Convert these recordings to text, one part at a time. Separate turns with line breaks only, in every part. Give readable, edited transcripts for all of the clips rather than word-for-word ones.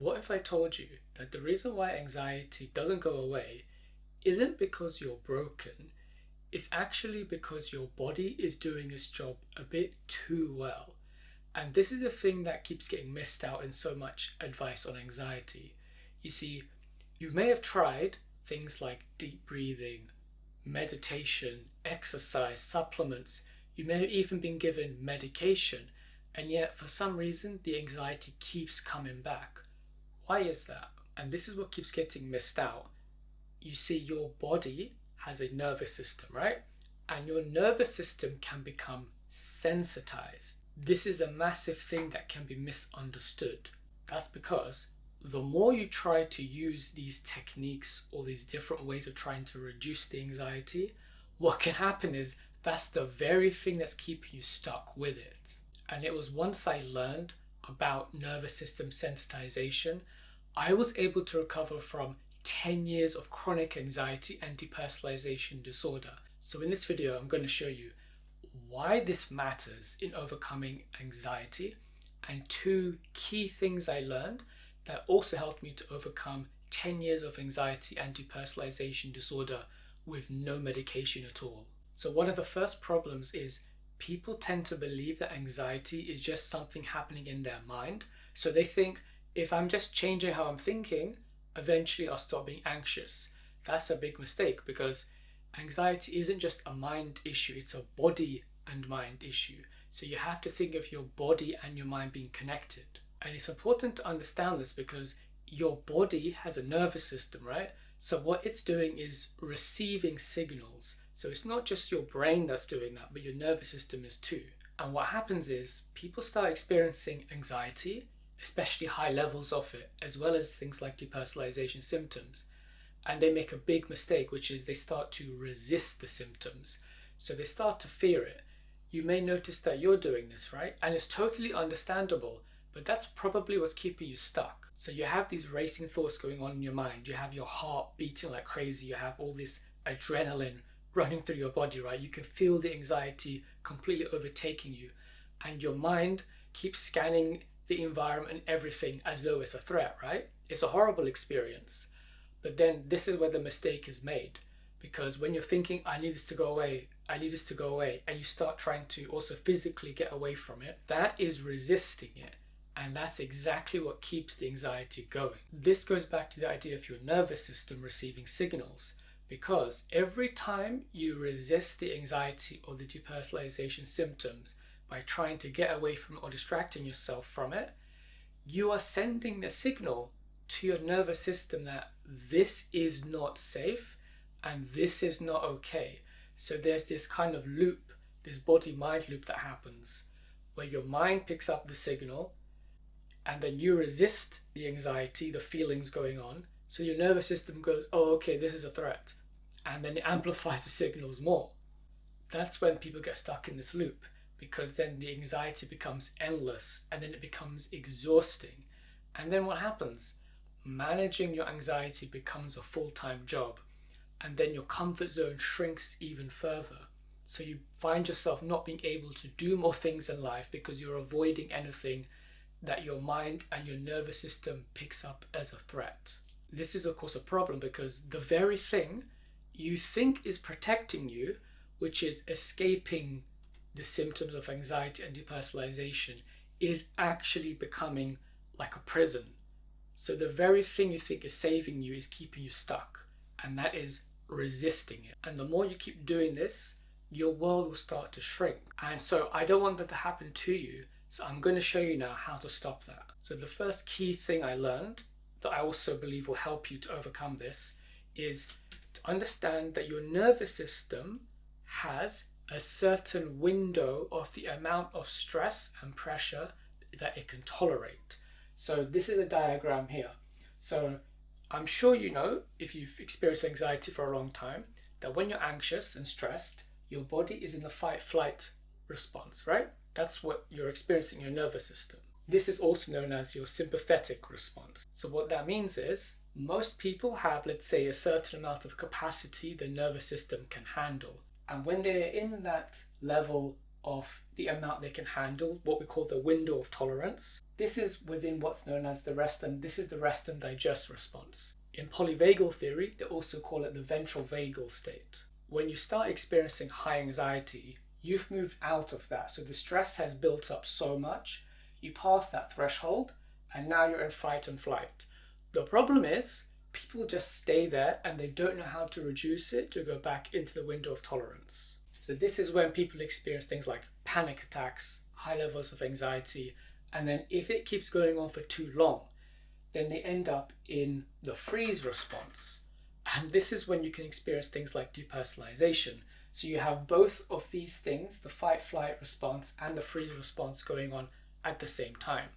What if I told you that the reason why anxiety doesn't go away isn't because you're broken, it's actually because your body is doing its job a bit too well. And this is the thing that keeps getting missed out in so much advice on anxiety. You see, you may have tried things like deep breathing, meditation, exercise, supplements. You may have even been given medication, and yet for some reason the anxiety keeps coming back. Why is that? And this is what keeps getting missed out. You see, your body has a nervous system, right? And your nervous system can become sensitized. This is a massive thing that can be misunderstood. That's because the more you try to use these techniques or these different ways of trying to reduce the anxiety, what can happen is that's the very thing that's keeping you stuck with it. And it was once I learned about nervous system sensitization, I was able to recover from 10 years of chronic anxiety and depersonalization disorder. So in this video, I'm going to show you why this matters in overcoming anxiety and 2 key things I learned that also helped me to overcome 10 years of anxiety and depersonalization disorder with no medication at all. So one of the first problems is people tend to believe that anxiety is just something happening in their mind. So they think, if I'm just changing how I'm thinking, eventually I'll stop being anxious. That's a big mistake because anxiety isn't just a mind issue, it's a body and mind issue. So you have to think of your body and your mind being connected. And it's important to understand this because your body has a nervous system, right? So what it's doing is receiving signals. So it's not just your brain that's doing that, but your nervous system is too. And what happens is people start experiencing anxiety, especially high levels of it, as well as things like depersonalization symptoms. And they make a big mistake, which is they start to resist the symptoms. So they start to fear it. You may notice that you're doing this, right? And it's totally understandable, but that's probably what's keeping you stuck. So you have these racing thoughts going on in your mind. You have your heart beating like crazy. You have all this adrenaline running through your body, right? You can feel the anxiety completely overtaking you. And your mind keeps scanning the environment and everything as though it's a threat, right? It's a horrible experience. But then this is where the mistake is made. Because when you're thinking, I need this to go away, I need this to go away, and you start trying to also physically get away from it, that is resisting it. And that's exactly what keeps the anxiety going. This goes back to the idea of your nervous system receiving signals. Because every time you resist the anxiety or the depersonalization symptoms by trying to get away from it or distracting yourself from it, you are sending the signal to your nervous system that this is not safe and this is not okay. So there's this kind of loop, this body-mind loop that happens where your mind picks up the signal and then you resist the anxiety, the feelings going on. So your nervous system goes, oh, okay, this is a threat. And then it amplifies the signals more. That's when people get stuck in this loop because then the anxiety becomes endless and then it becomes exhausting. And then what happens? Managing your anxiety becomes a full-time job. And then your comfort zone shrinks even further. So you find yourself not being able to do more things in life because you're avoiding anything that your mind and your nervous system picks up as a threat. This is of course a problem because the very thing you think is protecting you, which is escaping the symptoms of anxiety and depersonalization, is actually becoming like a prison. So the very thing you think is saving you is keeping you stuck, and that is resisting it. And the more you keep doing this, your world will start to shrink. And so I don't want that to happen to you. So I'm going to show you now how to stop that. So the first key thing I learned that I also believe will help you to overcome this is to understand that your nervous system has a certain window of the amount of stress and pressure that it can tolerate. So this is a diagram here. So I'm sure you know, if you've experienced anxiety for a long time, that when you're anxious and stressed, your body is in the fight-flight response, right? That's what you're experiencing in your nervous system. This is also known as your sympathetic response. So what that means is most people have, let's say, a certain amount of capacity the nervous system can handle. And when they're in that level of the amount they can handle, what we call the window of tolerance, this is within what's known as this is the rest and digest response. In polyvagal theory, they also call it the ventral vagal state. When you start experiencing high anxiety, you've moved out of that. So the stress has built up so much, you pass that threshold, and now you're in fight and flight. The problem is, people just stay there and they don't know how to reduce it to go back into the window of tolerance. So this is when people experience things like panic attacks, high levels of anxiety, and then if it keeps going on for too long, then they end up in the freeze response. And this is when you can experience things like depersonalization. So you have both of these things, the fight-flight response and the freeze response, going on at the same time.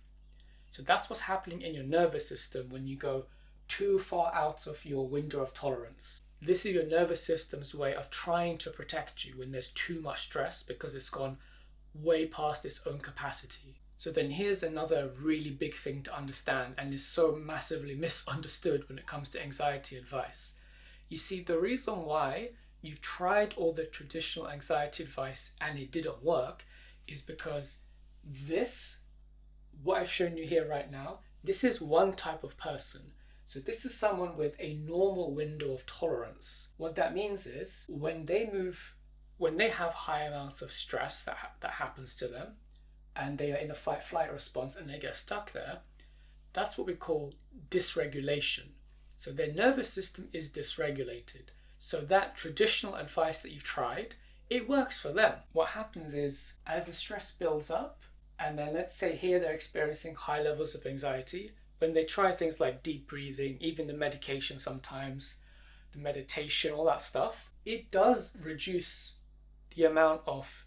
So that's what's happening in your nervous system when you go too far out of your window of tolerance. This is your nervous system's way of trying to protect you when there's too much stress because it's gone way past its own capacity. So then here's another really big thing to understand, and is so massively misunderstood when it comes to anxiety advice. You see, the reason why you've tried all the traditional anxiety advice and it didn't work is because this, what I've shown you here right now, this is one type of person. So this is someone with a normal window of tolerance. What that means is when they have high amounts of stress that happens to them, and they are in a fight-flight response and they get stuck there, that's what we call dysregulation. So their nervous system is dysregulated. So that traditional advice that you've tried, it works for them. What happens is, as the stress builds up, and then let's say here they're experiencing high levels of anxiety, when they try things like deep breathing, even the medication sometimes, the meditation, all that stuff, it does reduce the amount of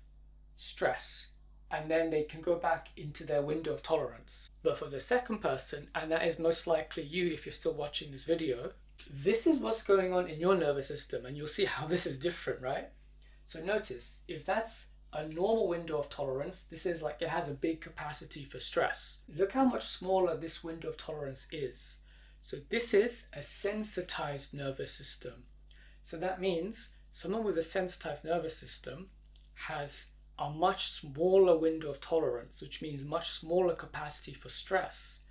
stress, and then they can go back into their window of tolerance. But for the second person, and that is most likely you if you're still watching this video, this is what's going on in your nervous system, and you'll see how this is different, right? So notice, if that's a normal window of tolerance, this is like it has a big capacity for stress. Look how much smaller this window of tolerance is. So this is a sensitized nervous system. So that means someone with a sensitized nervous system has a much smaller window of tolerance, which means much smaller capacity for stress.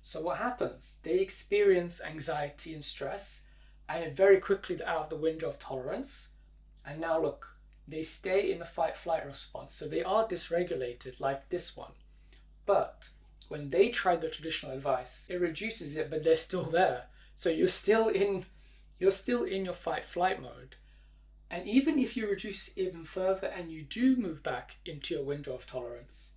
So what happens? They experience anxiety and stress, and very quickly they're out of the window of tolerance. And now look, they stay in the fight-flight response. So they are dysregulated like this one. But when they try the traditional advice, it reduces it, but they're still there. So you're still in your fight-flight mode. And even if you reduce even further and you do move back into your window of tolerance,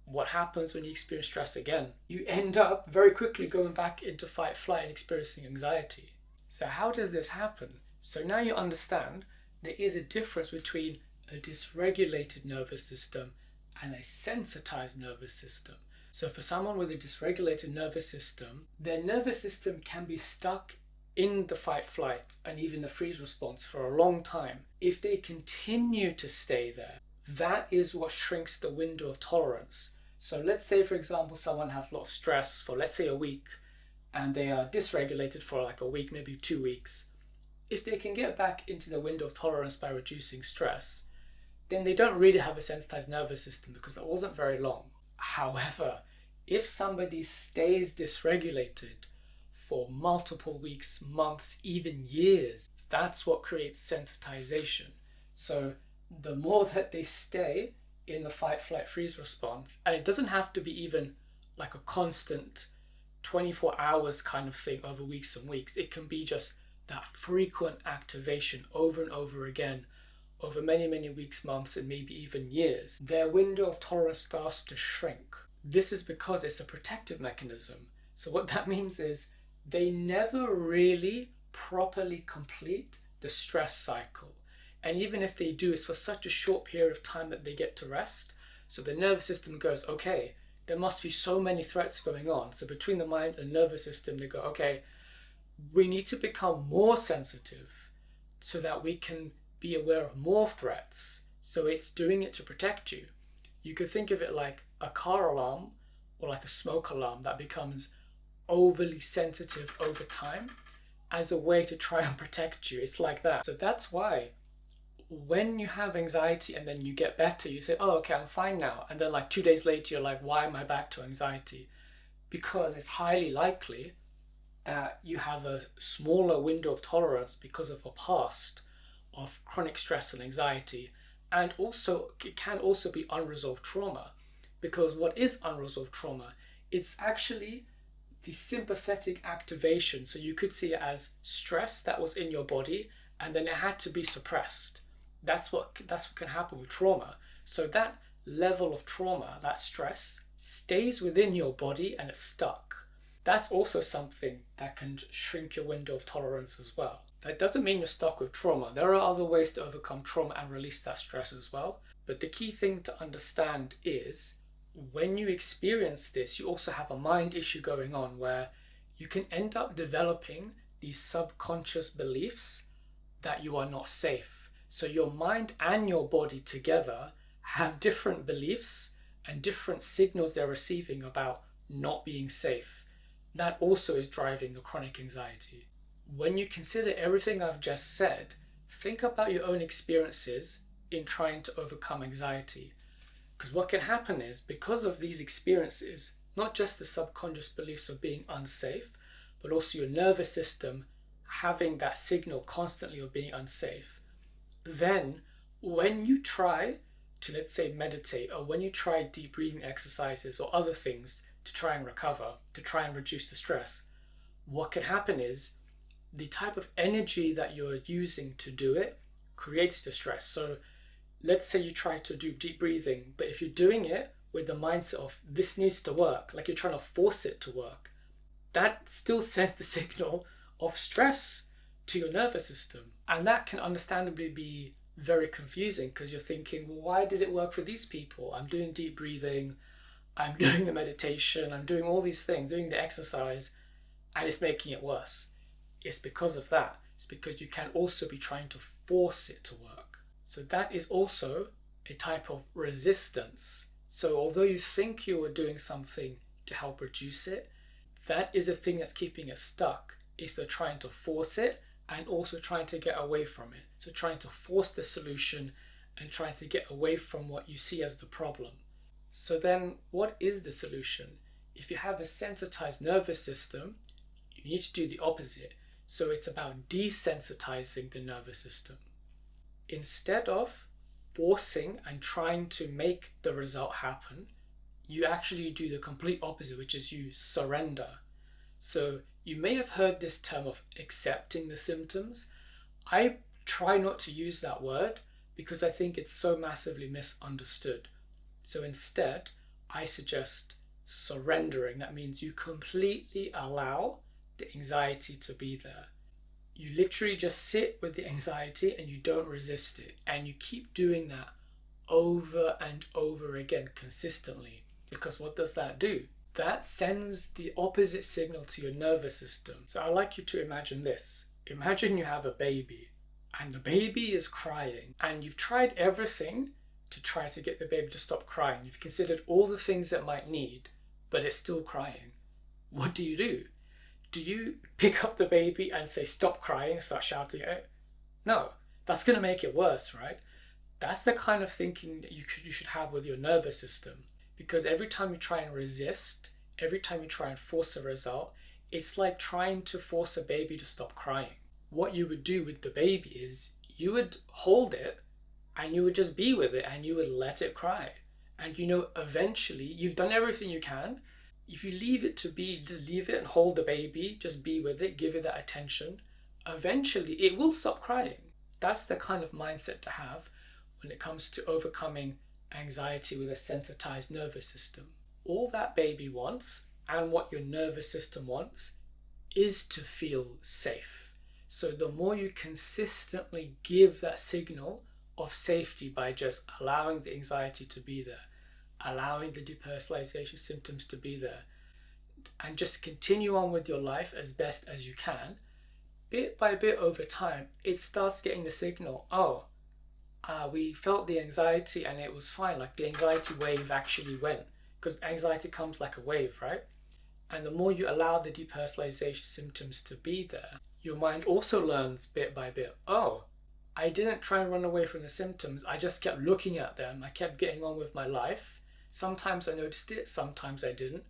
what happens when you experience stress again? You end up very quickly going back into fight, flight and experiencing anxiety. So how does this happen? So now you understand there is a difference between a dysregulated nervous system and a sensitized nervous system. So for someone with a dysregulated nervous system, their nervous system can be stuck in the fight, flight, and even the freeze response for a long time. If they continue to stay there, that is what shrinks the window of tolerance. So let's say, for example, someone has a lot of stress for, let's say, a week, and they are dysregulated for like a week, maybe 2 weeks. If they can get back into the window of tolerance by reducing stress, then they don't really have a sensitized nervous system because that wasn't very long. However, if somebody stays dysregulated for multiple weeks, months, even years, that's what creates sensitization. So the more that they stay in the fight, flight, freeze response, and it doesn't have to be even like a constant 24 hours kind of thing over weeks and weeks. It can be just that frequent activation over and over again over many, many weeks, months, and maybe even years. Their window of tolerance starts to shrink. This is because it's a protective mechanism. So what that means is they never really properly complete the stress cycle. And even if they do, it's for such a short period of time that they get to rest. So the nervous system goes, okay, there must be so many threats going on. So between the mind and nervous system, they go, okay, we need to become more sensitive so that we can be aware of more threats. So it's doing it to protect you. You could think of it like a car alarm or like a smoke alarm that becomes overly sensitive over time as a way to try and protect you. It's like that. So that's why when you have anxiety and then you get better, you say, oh, okay, I'm fine now. And then like 2 days later, you're like, why am I back to anxiety? because it's highly likely that you have a smaller window of tolerance because of a past of chronic stress and anxiety. And also, it can also be unresolved trauma, because what is unresolved trauma? It's actually the sympathetic activation. So you could see it as stress that was in your body and then it had to be suppressed. That's what can happen with trauma. So that level of trauma, that stress, stays within your body and it's stuck. That's also something that can shrink your window of tolerance as well. That doesn't mean you're stuck with trauma. There are other ways to overcome trauma and release that stress as well. But the key thing to understand is when you experience this, you also have a mind issue going on where you can end up developing these subconscious beliefs that you are not safe. So your mind and your body together have different beliefs and different signals they're receiving about not being safe. That also is driving the chronic anxiety. When you consider everything I've just said, think about your own experiences in trying to overcome anxiety. Because what can happen is, because of these experiences, not just the subconscious beliefs of being unsafe, but also your nervous system having that signal constantly of being unsafe, then when you try to, let's say, meditate, or when you try deep breathing exercises or other things to try and recover, to try and reduce the stress, what can happen is the type of energy that you're using to do it creates the stress. So let's say you try to do deep breathing, but if you're doing it with the mindset of this needs to work, like you're trying to force it to work, that still sends the signal of stress to your nervous system. And that can understandably be very confusing because you're thinking, well, why did it work for these people? I'm doing deep breathing, I'm doing the meditation, I'm doing all these things, doing the exercise, and it's making it worse. It's because of that. It's because you can also be trying to force it to work. So that is also a type of resistance. So although you think you are doing something to help reduce it, that is a thing that's keeping it stuck. Is they're trying to force it and also trying to get away from it. So trying to force the solution and trying to get away from what you see as the problem. So then what is the solution? If you have a sensitized nervous system, you need to do the opposite. So it's about desensitizing the nervous system. Instead of forcing and trying to make the result happen, you actually do the complete opposite, which is you surrender. So you may have heard this term of accepting the symptoms. I try not to use that word because I think it's so massively misunderstood. So instead, I suggest surrendering. That means you completely allow the anxiety to be there. You literally just sit with the anxiety and you don't resist it. And you keep doing that over and over again consistently. Because what does that do? That sends the opposite signal to your nervous system. So I'd like you to imagine this. Imagine you have a baby and the baby is crying and you've tried everything to try to get the baby to stop crying. You've considered all the things it might need, but it's still crying. What do? Do you pick up the baby and say, stop crying, start shouting at it? No, that's going to make it worse, right? That's the kind of thinking that you should have with your nervous system. Because every time you try and resist, every time you try and force a result, it's like trying to force a baby to stop crying. What you would do with the baby is you would hold it and you would just be with it and you would let it cry. And eventually you've done everything you can. If you leave it to be, just leave it and hold the baby, just be with it, give it that attention, eventually it will stop crying. That's the kind of mindset to have when it comes to overcoming anxiety with a sensitized nervous system. All that baby wants and what your nervous system wants is to feel safe. So the more you consistently give that signal of safety by just allowing the anxiety to be there, allowing the depersonalization symptoms to be there, and just continue on with your life as best as you can, bit by bit over time, it starts getting the signal, we felt the anxiety and it was fine. Like the anxiety wave actually went, because anxiety comes like a wave, right? And the more you allow the depersonalization symptoms to be there, your mind also learns bit by bit, I didn't try and run away from the symptoms. I just kept looking at them. I kept getting on with my life. Sometimes I noticed it, sometimes I didn't.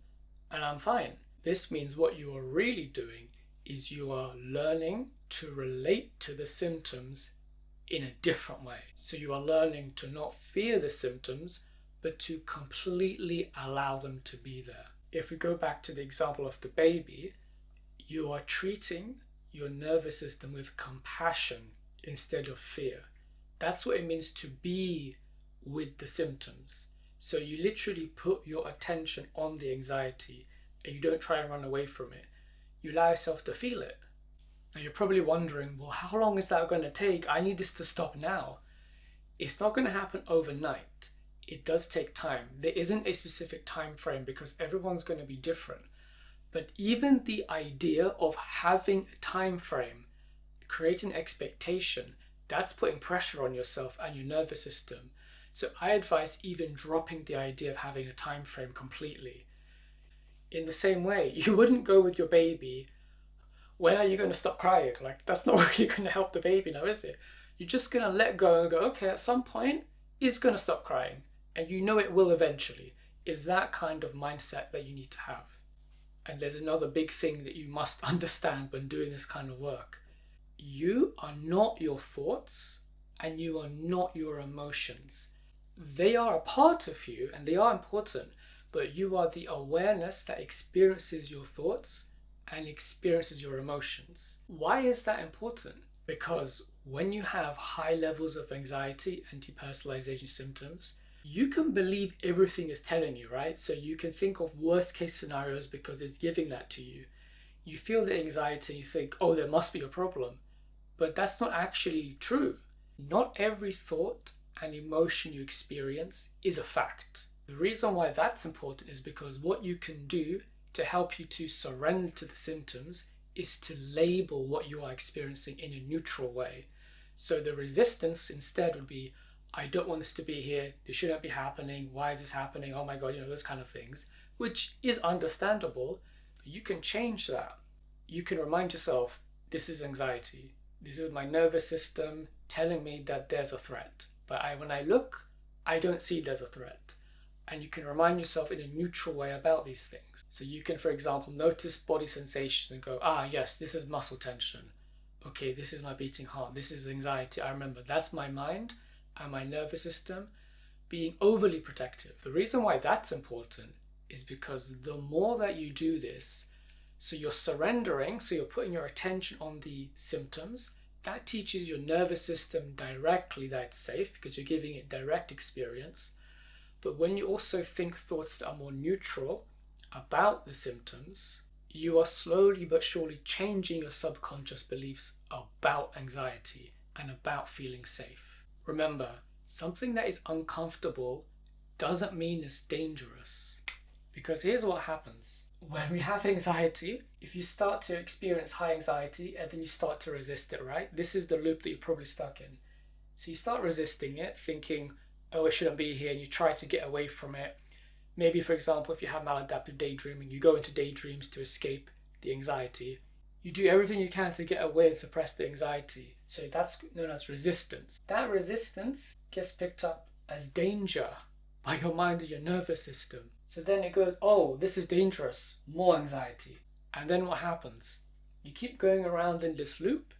and I'm fine. This means what you are really doing is you are learning to relate to the symptoms in a different way. So you are learning to not fear the symptoms, but to completely allow them to be there. If we go back to the example of the baby, you are treating your nervous system with compassion instead of fear. That's what it means to be with the symptoms. So you literally put your attention on the anxiety and you don't try and run away from it. You allow yourself to feel it. Now you're probably wondering, well, how long is that going to take? I need this to stop now. It's not going to happen overnight. It does take time. There isn't a specific time frame because everyone's going to be different. But even the idea of having a time frame, creating expectation, that's putting pressure on yourself and your nervous system. So I advise even dropping the idea of having a time frame completely. In the same way, you wouldn't go with your baby, when are you going to stop crying? Like, that's not really going to help the baby now, is it? You're just going to let go and go, okay, at some point, it's going to stop crying. And you know it will eventually. Is that kind of mindset that you need to have. And there's another big thing that you must understand when doing this kind of work. You are not your thoughts and you are not your emotions. They are a part of you and they are important, but you are the awareness that experiences your thoughts and experiences your emotions. Why is that important? Because when you have high levels of anxiety and depersonalization symptoms, you can believe everything is telling you, right? So you can think of worst case scenarios because it's giving that to you. You feel the anxiety and you think, oh, there must be a problem. But that's not actually true. Not every thought and emotion you experience is a fact. The reason why that's important is because what you can do to help you to surrender to the symptoms is to label what you are experiencing in a neutral way. So the resistance instead would be, I don't want this to be here, this shouldn't be happening, why is this happening, oh my god, those kind of things, which is understandable, but you can change that. You can remind yourself, this is anxiety, this is my nervous system telling me that there's a threat, but when I look, I don't see there's a threat. And you can remind yourself in a neutral way about these things. So you can, for example, notice body sensations and go, yes, this is muscle tension. Okay, this is my beating heart. This is anxiety. I remember that's my mind and my nervous system being overly protective. The reason why that's important is because the more that you do this, so you're surrendering, so you're putting your attention on the symptoms, that teaches your nervous system directly that it's safe because you're giving it direct experience. But when you also think thoughts that are more neutral about the symptoms, you are slowly but surely changing your subconscious beliefs about anxiety and about feeling safe. Remember, something that is uncomfortable doesn't mean it's dangerous. Because here's what happens. When we have anxiety, if you start to experience high anxiety and then you start to resist it, right? This is the loop that you're probably stuck in. So you start resisting it, thinking, oh, it shouldn't be here, and you try to get away from it. Maybe, for example, if you have maladaptive daydreaming, you go into daydreams to escape the anxiety. You do everything you can to get away and suppress the anxiety. So that's known as resistance. That resistance gets picked up as danger by your mind and your nervous system. So then it goes, oh, this is dangerous, more anxiety. And then what happens? You keep going around in this loop,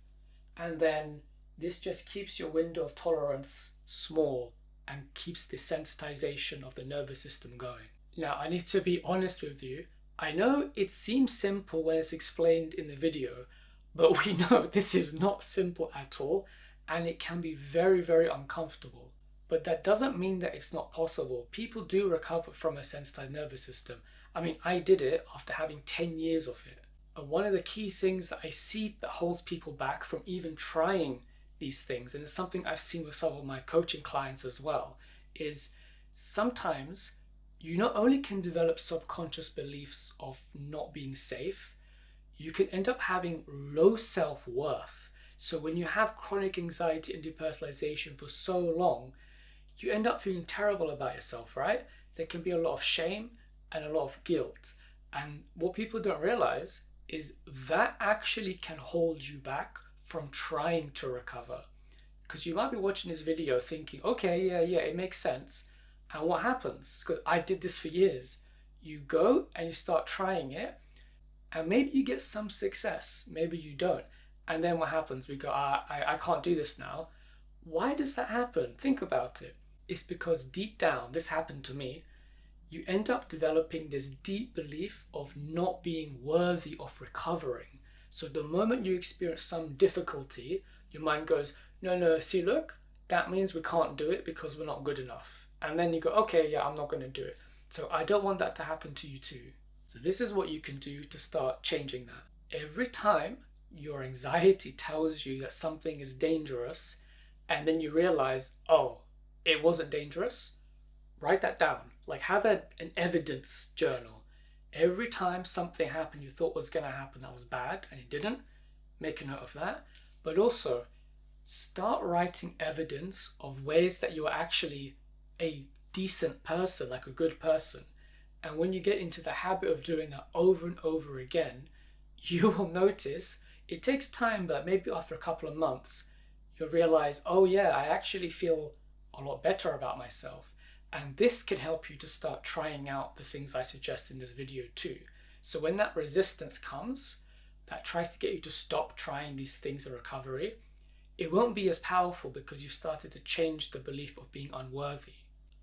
and then this just keeps your window of tolerance small and keeps the sensitization of the nervous system going. Now, I need to be honest with you. I know it seems simple when it's explained in the video, but we know this is not simple at all, and it can be very, very uncomfortable. But that doesn't mean that it's not possible. People do recover from a sensitized nervous system. I mean, I did it after having 10 years of it. And one of the key things that I see that holds people back from even trying these things, and it's something I've seen with some of my coaching clients as well, is sometimes you not only can develop subconscious beliefs of not being safe, you can end up having low self-worth. So when you have chronic anxiety and depersonalization for so long, you end up feeling terrible about yourself, right? There can be a lot of shame and a lot of guilt. And what people don't realize is that actually can hold you back from trying to recover. Because you might be watching this video thinking, okay, yeah, it makes sense. And what happens? Because I did this for years. You go and you start trying it, and maybe you get some success, maybe you don't. And then what happens? We go, I can't do this now. Why does that happen? Think about it. It's because deep down, this happened to me, you end up developing this deep belief of not being worthy of recovering. So the moment you experience some difficulty, your mind goes, no, see, look, that means we can't do it because we're not good enough. And then you go, okay, yeah, I'm not going to do it. So I don't want that to happen to you too. So this is what you can do to start changing that. Every time your anxiety tells you that something is dangerous, and then you realize, oh, it wasn't dangerous, write that down. Like have an evidence journal. Every time something happened you thought was going to happen that was bad and it didn't, make a note of that. But also start writing evidence of ways that you're actually a decent person, like a good person. And when you get into the habit of doing that over and over again, you will notice it takes time, but maybe after a couple of months, you'll realize, oh yeah, I actually feel a lot better about myself. And this can help you to start trying out the things I suggest in this video too. So when that resistance comes, that tries to get you to stop trying these things in recovery, it won't be as powerful because you've started to change the belief of being unworthy.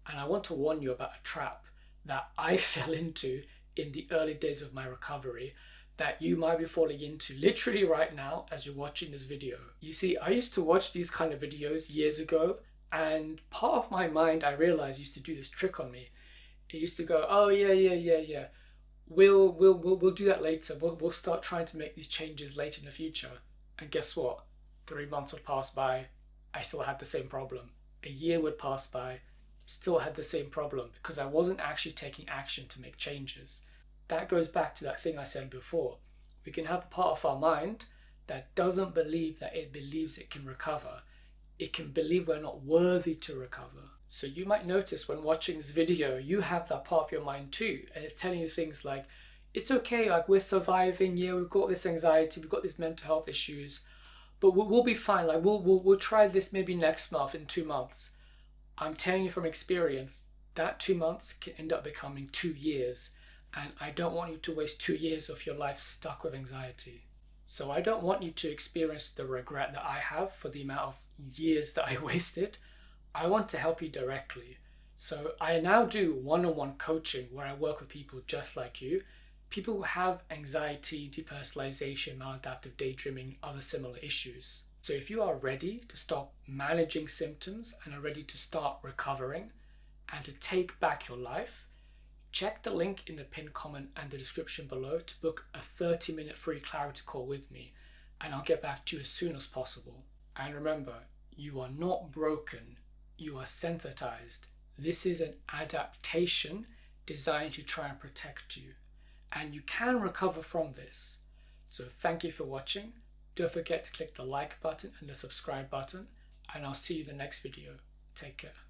And I want to warn you about a trap that I fell into in the early days of my recovery that you might be falling into literally right now as you're watching this video. You see, I used to watch these kind of videos years ago, and part of my mind, I realized, used to do this trick on me. It used to go, oh yeah. We'll do that later. We'll start trying to make these changes later in the future. And guess what? 3 months would pass by. I still had the same problem. A year would pass by. Still had the same problem because I wasn't actually taking action to make changes. That goes back to that thing I said before. We can have a part of our mind that doesn't believe that it believes it can recover. It can believe we're not worthy to recover. So you might notice when watching this video, you have that part of your mind too. And it's telling you things like, it's okay, like we're surviving, yeah, we've got this anxiety, we've got these mental health issues, but we'll be fine. Like we'll try this maybe next month, in 2 months. I'm telling you from experience, that 2 months can end up becoming 2 years. And I don't want you to waste 2 years of your life stuck with anxiety. So I don't want you to experience the regret that I have for the amount of years that I wasted. I want to help you directly. So I now do one-on-one coaching where I work with people just like you, people who have anxiety, depersonalization, maladaptive daydreaming, other similar issues. So if you are ready to stop managing symptoms and are ready to start recovering and to take back your life, check the link in the pinned comment and the description below to book a 30-minute free clarity call with me, and I'll get back to you as soon as possible. And remember, you are not broken, you are sensitized. This is an adaptation designed to try and protect you, and you can recover from this. So thank you for watching. Don't forget to click the like button and the subscribe button, and I'll see you in the next video. Take care.